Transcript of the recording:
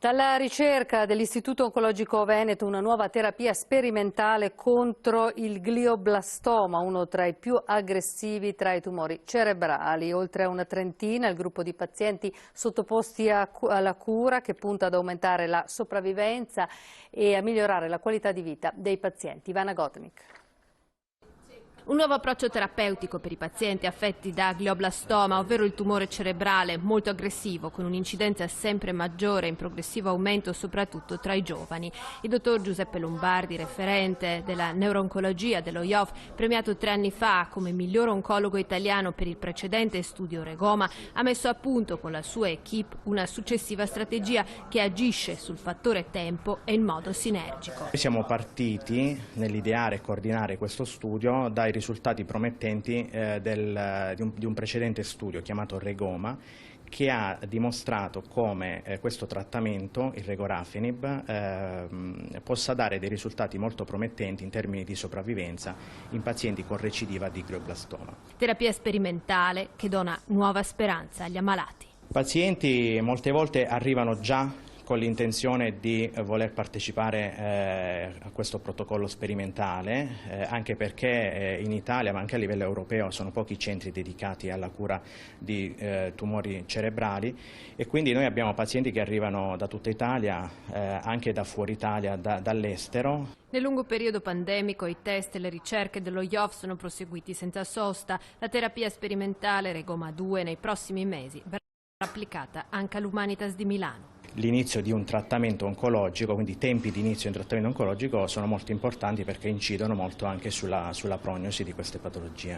Dalla ricerca dell'Istituto Oncologico Veneto una nuova terapia sperimentale contro il glioblastoma, uno tra i più aggressivi tra i tumori cerebrali. Oltre a una trentina il gruppo di pazienti sottoposti alla cura che punta ad aumentare la sopravvivenza e a migliorare la qualità di vita dei pazienti. Ivana Gotnik. Un nuovo approccio terapeutico per i pazienti affetti da glioblastoma, ovvero il tumore cerebrale molto aggressivo, con un'incidenza sempre maggiore e in progressivo aumento soprattutto tra i giovani. Il dottor Giuseppe Lombardi, referente della neurooncologia dello IOF, premiato 3 anni fa come miglior oncologo italiano per il precedente studio Regoma, ha messo a punto con la sua equipe una successiva strategia che agisce sul fattore tempo e in modo sinergico. Siamo partiti nell'ideare e coordinare questo studio dai risultati promettenti di un precedente studio chiamato Regoma, che ha dimostrato come questo trattamento, il regorafenib, possa dare dei risultati molto promettenti in termini di sopravvivenza in pazienti con recidiva di glioblastoma. Terapia sperimentale che dona nuova speranza agli ammalati. I pazienti molte volte arrivano già con l'intenzione di voler partecipare a questo protocollo sperimentale, anche perché in Italia, ma anche a livello europeo, sono pochi i centri dedicati alla cura di tumori cerebrali, e quindi noi abbiamo pazienti che arrivano da tutta Italia, anche da fuori Italia, dall'estero. Nel lungo periodo pandemico i test e le ricerche dello IOF sono proseguiti senza sosta. La terapia sperimentale Regoma 2 nei prossimi mesi verrà applicata anche all'Humanitas di Milano. L'inizio di un trattamento oncologico, quindi i tempi di inizio di un trattamento oncologico sono molto importanti perché incidono molto anche sulla prognosi di queste patologie.